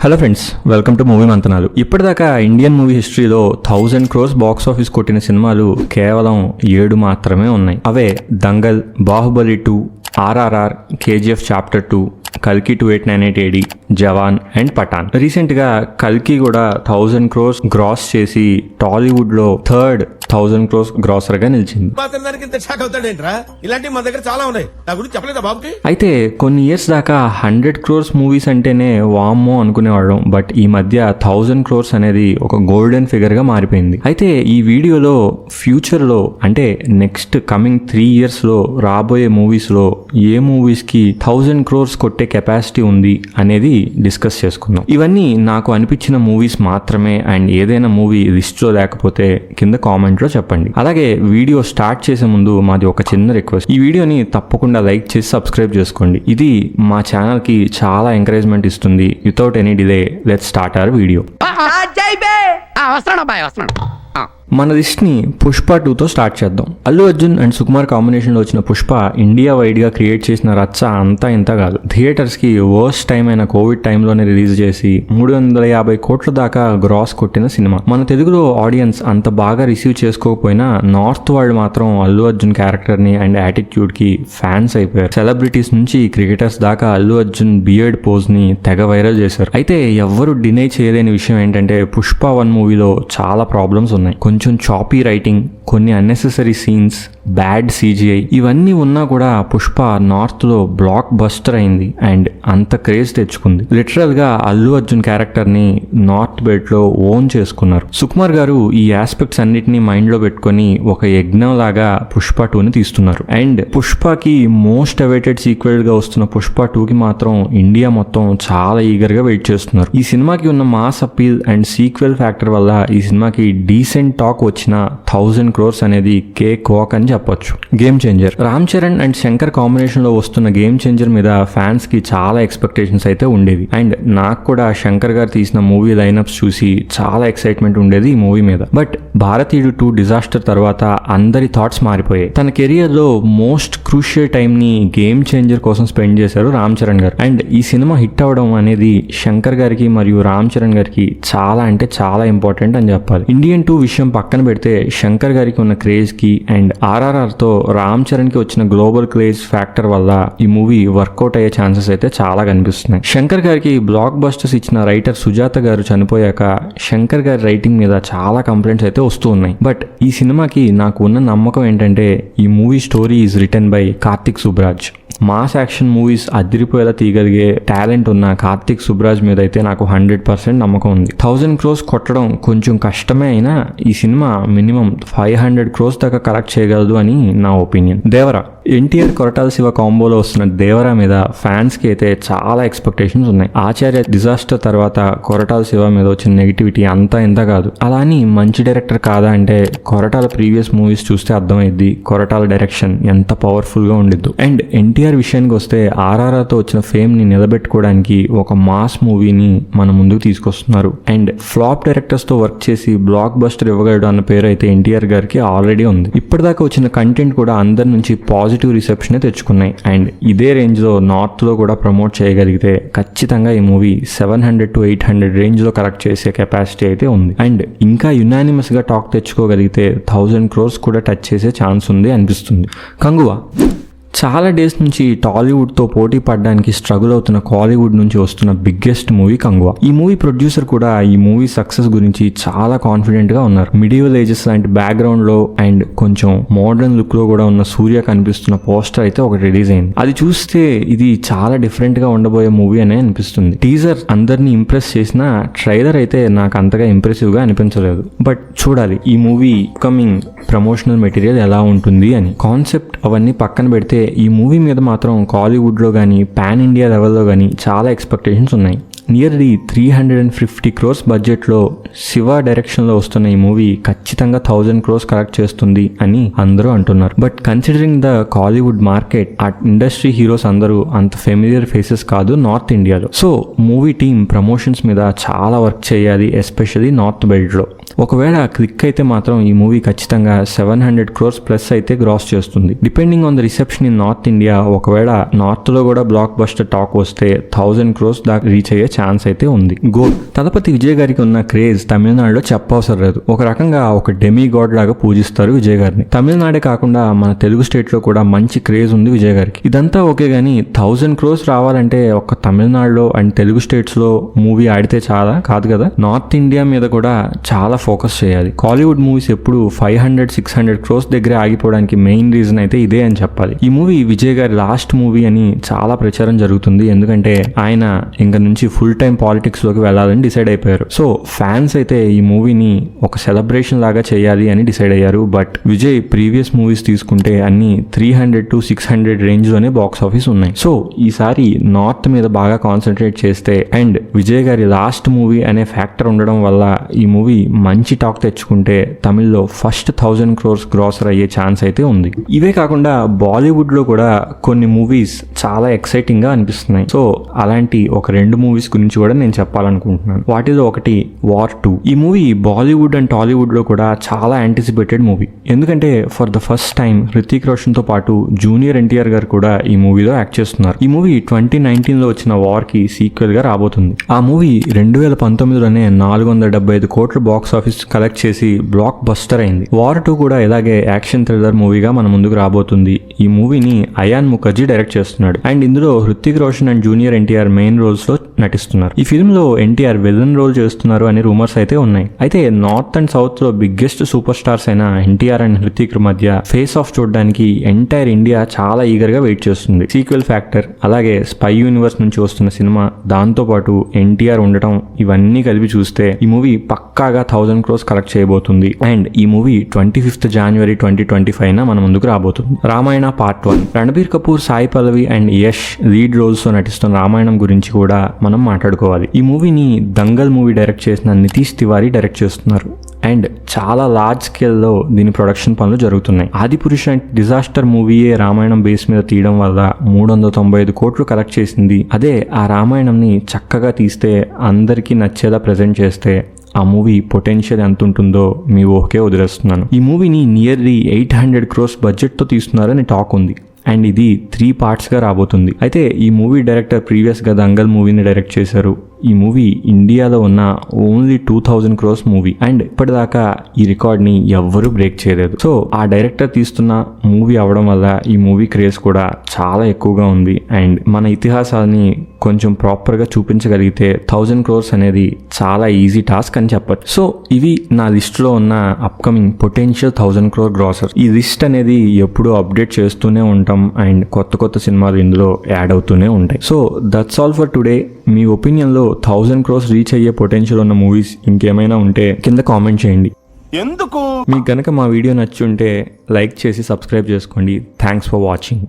Hello friends, welcome to movie మంతనాలు. ఇప్పటిదాకా Indian movie హిస్టరీలో 1000 crores బాక్స్ ఆఫీస్ కొట్టిన సినిమాలు కేవలం 7 మాత్రమే ఉన్నాయి. అవే Dangal, Baahubali 2, RRR, KGF chapter 2, కల్కి 2898 AD, Jawan and Pathan. Recent గా కల్కి కూడా 1000 crores గ్రాస్ చేసి టాలీవుడ్ లో థర్డ్ 1000 crores గ్రాసర్ గా నిలిచింది. అయితే కొన్ని ఇయర్స్ దాకా 100 crores మూవీస్ అంటేనే వామ్మో అనుకునేవాళ్ళం. బట్ ఈ మధ్య 1000 crores అనేది ఒక గోల్డెన్ ఫిగర్ గా మారిపోయింది. అయితే ఈ వీడియోలో ఫ్యూచర్ లో అంటే నెక్స్ట్ కమింగ్ 3 years లో రాబోయే మూవీస్ లో ఏ మూవీస్ కి 1000 crores కొట్టే కెపాసిటీ ఉంది అనేది డిస్కస్ చేసుకుందాం. ఇవన్నీ నాకు అనిపించిన మూవీస్ మాత్రమే. అండ్ ఏదైనా మూవీ లిస్ట్ లో లేకపోతే కింద కామెంట్ లో చెప్పండి. అలాగే వీడియో స్టార్ట్ చేసే ముందు మాది ఒక చిన్న రిక్వెస్ట్, ఈ వీడియోని తప్పకుండా లైక్ చేసి సబ్స్క్రైబ్ చేసుకోండి. ఇది మా ఛానల్ కి చాలా ఎంకరేజ్మెంట్ ఇస్తుంది. Without any delay let's start our video. మన లిస్ట్ ని పుష్ప 2తో స్టార్ట్ చేద్దాం. అల్లు అర్జున్ అండ్ సుకుమార్ కాంబినేషన్ లో వచ్చిన పుష్ప ఇండియా వైడ్ గా క్రియేట్ చేసిన రచ్చ అంతా ఇంత కాదు. థియేటర్స్ కి వర్స్ట్ టైం అయిన కోవిడ్ టైంలోనే రిలీజ్ చేసి 350 కోట్ల దాకా గ్రాస్ కొట్టిన సినిమా. మన తెలుగులో ఆడియన్స్ అంత బాగా రిసీవ్ చేసుకోకపోయినా నార్త్ వాళ్ళు మాత్రం అల్లు అర్జున్ క్యారెక్టర్ ని అండ్ యాటిట్యూడ్ కి ఫ్యాన్స్ అయిపోయారు. సెలబ్రిటీస్ నుంచి క్రికెటర్స్ దాకా అల్లు అర్జున్ బియర్డ్ పోజ్ ని తెగ వైరల్ చేశారు. అయితే ఎవ్వరు డినై చేయలేని విషయం ఏంటంటే పుష్ప 1 మూవీలో చాలా ప్రాబ్లమ్స్ ఉన్నాయి. కొంచెం చాపీ రైటింగ్, కొన్ని అన్నెసెసరీ సీన్స్, బ్యాడ్ CGI ఇవన్నీ ఉన్నా కూడా పుష్ప నార్త్ లో బ్లాక్ బస్టర్ అయింది అండ్ అంత క్రేజ్ తెచ్చుకుంది. లిటరల్ గా అల్లు అర్జున్ క్యారెక్టర్ ని నార్త్ బెల్ట్ లో ఓన్ చేసుకున్నారు. సుకుమార్ గారు ఈ ఆస్పెక్ట్స్ అన్నిటిని మైండ్ లో పెట్టుకుని ఒక యజ్ఞం లాగా పుష్ప 2ని తీస్తున్నారు. అండ్ పుష్పకి మోస్ట్ అవైటెడ్ సీక్వెల్ గా వస్తున్న పుష్ప 2కి మాత్రం ఇండియా మొత్తం చాలా ఈగర్ గా వెయిట్ చేస్తున్నారు. ఈ సినిమాకి ఉన్న mass appeal and sequel factor వల్ల ఈ సినిమాకి డీసెంట్ టాక్ వచ్చిన 1000 crores అనేది కేక్ వాక్ అని చెప్పొచ్చు. Game changer. Ram Charan and Shankar combination లో వస్తున్న గేమ్ చేంజర్ మీద ఫ్యాన్స్ కి చాలా ఎక్స్పెక్టేషన్స్ అయితే ఉండేవి. అండ్ నాకు కూడా శంకర్ గారు తీసిన మూవీ లైనప్స్ చూసి చాలా ఎక్సైట్మెంట్ ఉండేది ఈ మూవీ మీద. బట్ భారతీయుడు 2 డిజాస్టర్ తర్వాత అందరి థాట్స్ మారిపోయాయి. తన కెరియర్ లో మోస్ట్ క్రూషియల్ టైం ని గేమ్ చేంజర్ కోసం స్పెండ్ చేశారు రామ్ చరణ్ గారు. అండ్ ఈ సినిమా హిట్ అవడం అనేది శంకర్ గారికి మరియు రామ్ చరణ్ గారికి చాలా అంటే చాలా ఇంపార్టెంట్ అని చెప్పాలి. ఇండియన్ 2 విషయం పక్కన పెడితే శంకర్ గారికి ఉన్న క్రేజ్ కి అండ్ RRR తో రామ్ చరణ్ కి వచ్చిన గ్లోబల్ క్రేజ్ ఫ్యాక్టర్ వల్ల ఈ మూవీ వర్కౌట్ అయ్యే ఛాన్సెస్ అయితే చాలా కనిపిస్తున్నాయి. శంకర్ గారికి బ్లాక్ బస్టర్స్ ఇచ్చిన రైటర్ సుజాత గారు చనిపోయాక శంకర్ గారి రైటింగ్ మీద చాలా కంప్లైంట్స్ అయితే వస్తూ ఉన్నాయి. బట్ ఈ సినిమాకి నాకు ఉన్న నమ్మకం ఏంటంటే ఈ movie story is written by Karthik Subbaraj. Mass action movies అదిరిపోయేలా తీయగలిగే టాలెంట్ ఉన్న కార్తిక్ సుబ్రాజ్ మీద అయితే నాకు 100% నమ్మకం ఉంది. 1000 crores కొట్టడం కొంచెం కష్టమే అయినా ఈ సినిమా మినిమం 500 crores దాకా కలెక్ట్ చేయగలదు అని నా ఒపీనియన్. దేవరా. ఎన్టీఆర్ కొరటాల శివ కాంబోలో వస్తున్న దేవరా మీద ఫ్యాన్స్ కి అయితే చాలా ఎక్స్పెక్టేషన్స్ ఉన్నాయి. ఆచార్య డిజాస్టర్ తర్వాత కొరటాల శివ మీద వచ్చిన నెగిటివిటీ అంతా ఇంత కాదు. అలా అని మంచి డైరెక్టర్ కాదా అంటే కొరటాల ప్రీవియస్ మూవీస్ చూస్తే అర్థమైద్ది కొరటాల డైరెక్షన్ ఎంత పవర్ఫుల్ గా ఉండిద్దు. అండ్ ఎన్టీఆర్ విషయానికి వస్తే RRR తో వచ్చిన ఫేమ్ ని నిలబెట్టుకోవడానికి ఒక మాస్ మూవీని మన ముందుకు తీసుకొస్తున్నారు. అండ్ ఫ్లాప్ డైరెక్టర్స్ తో వర్క్ చేసి బ్లాక్ బస్టర్ ఇవ్వగలడు అన్న పేరు అయితే ఎన్టీఆర్ గారికి ఆల్రెడీ ఉంది. ఇప్పటిదాకా వచ్చిన కంటెంట్ కూడా అందరి నుంచి పాజిటివ్ రిసెప్షన్ తెచ్చుకున్నాయి. అండ్ ఇదే రేంజ్ లో నార్త్ లో కూడా ప్రమోట్ చేయగలిగితే ఖచ్చితంగా ఈ మూవీ 700 to 800 రేంజ్ లో కలెక్ట్ చేసే కెపాసిటీ అయితే ఉంది. అండ్ ఇంకా యునానిమస్ గా టాక్ తెచ్చుకోగలిగితే 1000 crores కూడా టచ్ చేసే ఛాన్స్ ఉంది అనిపిస్తుంది. కంగువా. చాలా డేస్ నుంచి టాలీవుడ్తో పోటీ పడడానికి స్ట్రగుల్ అవుతున్న కాలీవుడ్ నుంచి వస్తున్న బిగ్గెస్ట్ మూవీ కంగువా. ఈ మూవీ ప్రొడ్యూసర్ కూడా ఈ మూవీ సక్సెస్ గురించి చాలా కాన్ఫిడెంట్ గా ఉన్నారు. మిడివల్ ఏజెస్ లాంటి బ్యాక్గ్రౌండ్ లో అండ్ కొంచెం మోడర్న్ లుక్ లో కూడా ఉన్న సూర్య కనిపిస్తున్న పోస్టర్ అయితే ఒకటి రిలీజ్ అయింది. అది చూస్తే ఇది చాలా డిఫరెంట్ గా ఉండబోయే మూవీ అనే అనిపిస్తుంది. టీజర్ అందరినీ ఇంప్రెస్ చేసిన ట్రైలర్ అయితే నాకు అంతగా ఇంప్రెసివ్ గా అనిపించలేదు. బట్ చూడాలి ఈ మూవీ కమింగ్ ప్రమోషనల్ మెటీరియల్ ఎలా ఉంటుంది అని. కాన్సెప్ట్ అవన్నీ పక్కన పెడితే ఈ మూవీ మీద మాత్రం కాలీవుడ్ లో కానీ పాన్ ఇండియా లెవెల్లో కానీ చాలా ఎక్స్పెక్టేషన్స్ ఉన్నాయి. నియర్లీ 350 crores బడ్జెట్లో శివ డైరెక్షన్లో వస్తున్న ఈ మూవీ ఖచ్చితంగా 1000 crores కలెక్ట్ చేస్తుంది అని అందరూ అంటున్నారు. But considering the Kollywood market, ఆ ఇండస్ట్రీ హీరోస్ అందరూ అంత ఫెమిలియర్ ఫేసెస్ కాదు నార్త్ ఇండియాలో. సో మూవీ టీమ్ ప్రమోషన్స్ మీద చాలా వర్క్ చేయాలి, ఎస్పెషల్లీ నార్త్ బెల్ట్లో. ఒకవేళ క్లిక్ అయితే మాత్రం ఈ మూవీ ఖచ్చితంగా 700 crores ప్లస్ అయితే గ్రాస్ చేస్తుంది. Depending on the reception in north India, ఒకవేళ నార్త్ లో కూడా బ్లాక్ బస్టర్ టాక్ వస్తే 1000 crores దాకా రీచ్ అయ్యే ఛాన్స్ అయితే ఉంది. గోడ్ తలపతి విజయ్ గారికి ఉన్న క్రేజ్ తమిళనాడులో చెప్పవసరం లేదు. ఒక రకంగా ఒక డెమీ గాడ్ లాగా పూజిస్తారు విజయ్ గారిని. తమిళనాడే కాకుండా మన తెలుగు స్టేట్ లో కూడా మంచి క్రేజ్ ఉంది విజయ్ గారికి. ఇదంతా ఓకే గానీ 1000 crores రావాలంటే ఒక తమిళనాడులో అండ్ తెలుగు స్టేట్స్ లో మూవీ ఆడితే చాలా కాదు కదా. నార్త్ ఇండియా మీద కూడా చాలా ఫోకస్ చేయాలి. కాలీవుడ్ మూవీస్ ఎప్పుడు 500-600 crores దగ్గర ఆగిపోవడానికి మెయిన్ రీజన్ అయితే ఇదే అని చెప్పాలి. ఈ మూవీ విజయ్ గారి లాస్ట్ మూవీ అని చాలా ప్రచారం జరుగుతుంది. ఎందుకంటే ఆయన ఇంక నుంచి ఫుల్ టైం పాలిటిక్స్ లోకి వెళ్ళాలని డిసైడ్ అయిపోయారు. సో ఫ్యాన్స్ అయితే ఈ మూవీని ఒక సెలబ్రేషన్ లాగా చేయాలి అని డిసైడ్ అయ్యారు. బట్ విజయ్ ప్రీవియస్ మూవీస్ తీసుకుంటే అన్ని 300-600 రేంజ్ లోనే బాక్స్ ఆఫీస్ ఉన్నాయి. సో ఈసారి నార్త్ మీద బాగా కాన్సన్ట్రేట్ చేస్తే అండ్ విజయ్ గారి లాస్ట్ మూవీ అనే ఫ్యాక్టర్ ఉండడం వల్ల ఈ మూవీ మంచి టాక్ తెచ్చుకుంటే తమిళ్లో ఫస్ట్ 1000 crores గ్రాసర్ అయ్యే ఛాన్స్ అయితే ఉంది. ఇవే కాకుండా బాలీవుడ్ లో కూడా కొన్ని మూవీస్ చాలా ఎక్సైటింగ్ గా అనిపిస్తున్నాయి. సో అలాంటి ఒక 2 మూవీస్ గురించి కూడా నేను చెప్పాలనుకుంటున్నాను. వాటిలో ఒకటి వార్ 2. ఈ మూవీ బాలీవుడ్ అండ్ టాలీవుడ్ లో కూడా చాలా యాంటిసిపేటెడ్ మూవీ. ఎందుకంటే for the first time Hrithik Roshan తో పాటు జూనియర్ ఎన్టీఆర్ గారు కూడా ఈ మూవీలో యాక్ట్ చేస్తున్నారు. ఈ మూవీ 2019 లో వచ్చిన వార్ కి సీక్వెల్ గా రాబోతుంది. ఆ మూవీ 2019లోనే 475 కోట్ల బాక్స్ ఆఫీస్ కలెక్ట్ చేసి బ్లాక్ బస్టర్ అయింది. వార్ 2 కూడా ఇలాగే యాక్షన్ థ్రిల్లర్ మూవీగా మన ముందుకు రాబోతుంది. ఈ మూవీని అయాన్ ముఖర్జీ డైరెక్ట్ చేస్తున్నాడు అండ్ ఇందులో Hrithik Roshan and junior NTR main roles లో నటిస్తున్నారు. ఈ ఫిల్మ్ లో ఎన్టీఆర్ విలన్ రోల్ చేస్తున్నారు అనే రూమర్స్ అయితే ఉన్నాయి. అయితే నార్త్ అండ్ సౌత్ లో బిగ్గెస్ట్ సూపర్ స్టార్స్ అయిన ఎన్టీఆర్ అండ్ హృతిక్ మధ్య ఫేస్ ఆఫ్ చూడడానికి ఎంటైర్ ఇండియా చాలా ఈగర్ గా వెయిట్ చేస్తుంది. సీక్వెల్ ఫ్యాక్టర్ అలాగే స్పై యూనివర్స్ నుంచి వస్తున్న సినిమా దాంతో పాటు ఎన్టీఆర్ ఉండటం ఇవన్నీ కలిపి చూస్తే ఈ మూవీ పక్కాగా 1000 crores కలెక్ట్ చేయబోతుంది. అండ్ ఈ మూవీ 25th January 2025 మన ముందుకు రాబోతుంది. Ramayana part 1. Ranbir Kapoor, Sai Pallavi and Yash lead roles తో నటిస్తున్న రామాయణం గురించి కూడా మనం మాట్లాడుకోవాలి. ఈ మూవీని దంగల్ మూవీ డైరెక్ట్ చేసిన నితీష్ తివారీ డైరెక్ట్ చేస్తున్నారు అండ్ చాలా లార్జ్ స్కేల్లో దీని ప్రొడక్షన్ పనులు జరుగుతున్నాయి. ఆదిపురుష్ అండ్ డిజాస్టర్ మూవీయే రామాయణం బేస్ మీద తీయడం వల్ల 395 కోట్లు కలెక్ట్ చేసింది. అదే ఆ రామాయణంని చక్కగా తీస్తే అందరికీ నచ్చేలా ప్రెజెంట్ చేస్తే ఆ మూవీ పొటెన్షియల్ ఎంత ఉంటుందో మీ ఊహకే వదిలేస్తున్నాను. ఈ మూవీని నియర్లీ 800 crores బడ్జెట్ తో తీస్తున్నారని టాక్ ఉంది అండ్ ఇది 3 parts గా రాబోతుంది. అయితే ఈ మూవీ డైరెక్టర్ ప్రీవియస్ గా దంగల్ మూవీని డైరెక్ట్ చేశారు. ఈ మూవీ ఇండియాలో ఉన్న ఓన్లీ 2000 crores మూవీ అండ్ ఇప్పటిదాకా ఈ రికార్డ్ ని ఎవ్వరూ బ్రేక్ చేయలేదు. సో ఆ డైరెక్టర్ తీస్తున్న మూవీ అవడం వల్ల ఈ మూవీ క్రేజ్ కూడా చాలా ఎక్కువగా ఉంది అండ్ మన ఇతిహాసాన్ని కొంచెం ప్రాపర్ గా చూపించగలిగితే 1000 crores అనేది చాలా ఈజీ టాస్క్ అని చెప్పచ్చు. సో ఇవి నా లిస్ట్ లో ఉన్న అప్కమింగ్ పొటెన్షియల్ 1000 crore గ్రాసర్స్. ఈ లిస్ట్ అనేది ఎప్పుడూ అప్డేట్ చేస్తూనే ఉంటాం అండ్ కొత్త సినిమాలు ఇందులో యాడ్ అవుతూనే ఉంటాయి. So that's all for today. Me opinion లో 1000 crores రీచ్ అయ్యే పొటెన్షియల్ ఉన్న మూవీస్ ఇంకేమైనా ఉంటే కింద కామెంట్ చేయండి. ఎందుకు మీకు గనక మా వీడియో నచ్చి ఉంటే లైక్ చేసి సబ్స్క్రైబ్ చేసుకోండి. Thanks for watching.